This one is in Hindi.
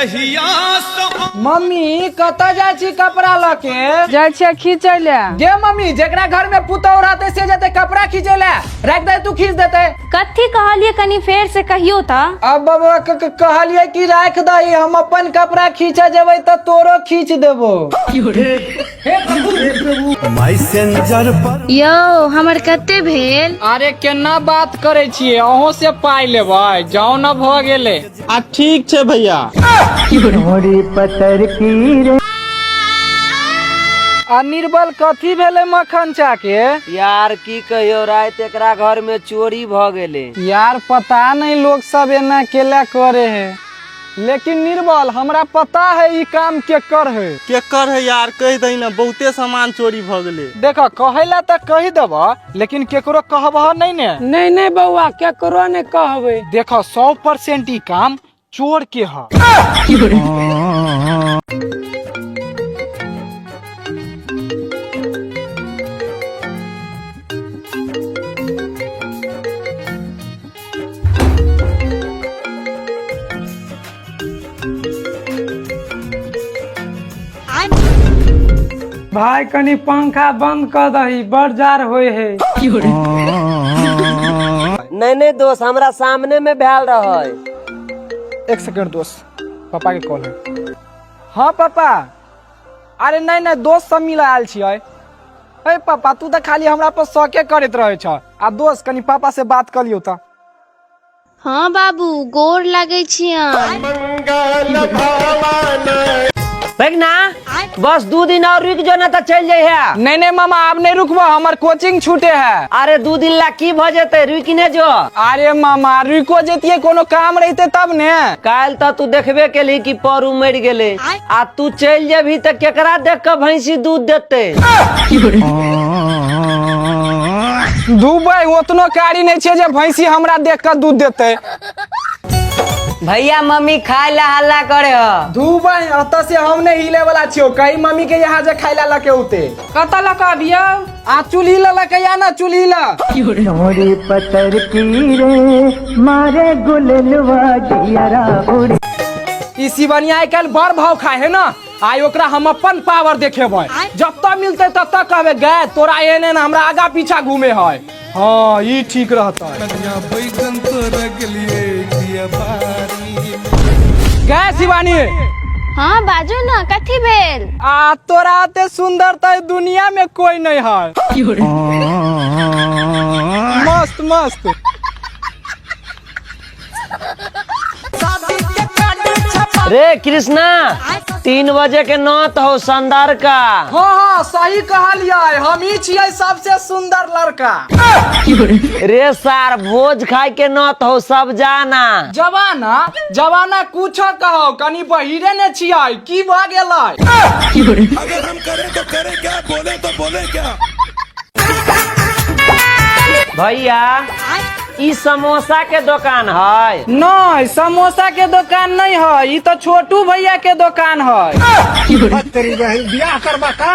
जहिया मम्मी कत जाय छी कपड़ा लके जाय छियै खींचै ले। गे मम्मी जेकरा घर में पुतौह रहते से जते कपड़ा खींचे ले रख दे तू खींच देते। कथी कहलिए कनी फेर से कहियो त। अब बाबा कहलिए कि राख दही हम अपन कपड़ा खींचे जेबै त तोरो खींच देबो। यो हमर कते भेल? अरे केना बात करे छियै अहों से पाई लेबै जाओ न भ गेले। आ ठीक छे भैया। निर्बल कथी भेले मक्खन चा के? यार की कहियो रात एकरा घर में चोरी भ गेले। यार पता नहीं लोग सब एना केला करे है लेकिन निर्बल हमरा पता है ई काम केकर है। केकर है यार कह दही ना बहुते सामान चोरी भ गेले। देखो कहेला त कही देब लेकिन केकरो कहबह नहीं ने। नहीं बउआ केकरो ने कहबे। देखो 100% ई काम चोर के है। भाई कनी पंखा बंद कर दही बड़ जार होए है। नहीं दोस्त हमरा सामने में भैल रहा है। एक सेकंड दोस्त पापा के कॉल है। हाँ पापा अरे नहीं दोस्त सब मिला आयल छियै। अरे पापा तू तो खाली हमरा पर शौके करत रहे छ। आ दोस्त कनी पापा से बात कर लियो त। हाँ बाबू गोर लगे छियन। ना बस 2 दिन और रुक जो ना तो चल जाए है। नहीं मामा अब नहीं रुकबो हमर कोचिंग छूटे है। अरे 2 दिन ला की भ जेते रुक ने जो। अरे मामा रुको जेतिए कोनो काम रहते तब ने। काल तो तू देखबे केली कि परू मर गेले आ तू चल जेबी त केकरा देख के भैंसी दूध देते। दुबई ओतनो कारी नहीं छे जे भैंसी हमरा देख के दूध देते। भैया मम्मी खाए ला हल्ला करे ह। दुबई अत से हम नहीं हिले वाला छियो कई मम्मी के यहाँ जे खाइला लके उते। कत लका दिया आ चुल्ही लके या ना चुल्ही ला। मोरी पतर की रे मारे गुललवा दियारा उड़ी। ई शिवनिया आइ काल बड़ भाव खाए है ना। आई ओकरा हम अपन पावर देखेबै जब तक मिलते तब तक कहबे गए तोरा एने ना हमरा आगा पीछा घूमे है। हाँ ये ठीक रहता है। गए शिवानी। हाँ बाजू ना कथी भेल? आ तोरा ते सुंदर तो दुनिया में कोई नहीं है। मस्त मस्त। रे कृष्णा 3 बजे के नौत हो संदर का। हाँ सही कहलिए हम ही छियै सबसे सुंदर लड़का। रे सार भोज खाए के नौत हो सब जाना। जवाना कुछो कहो कनी बहिरे ने छियै की भ गेलै। अगर हम करें तो करें क्या, बोले तो बोले क्या। भैया ई समोसा के दुकान है? नहीं समोसा के दुकान नहीं है ई तो छोटू भैया के दुकान है। तेरी बहन बियाह करबा का?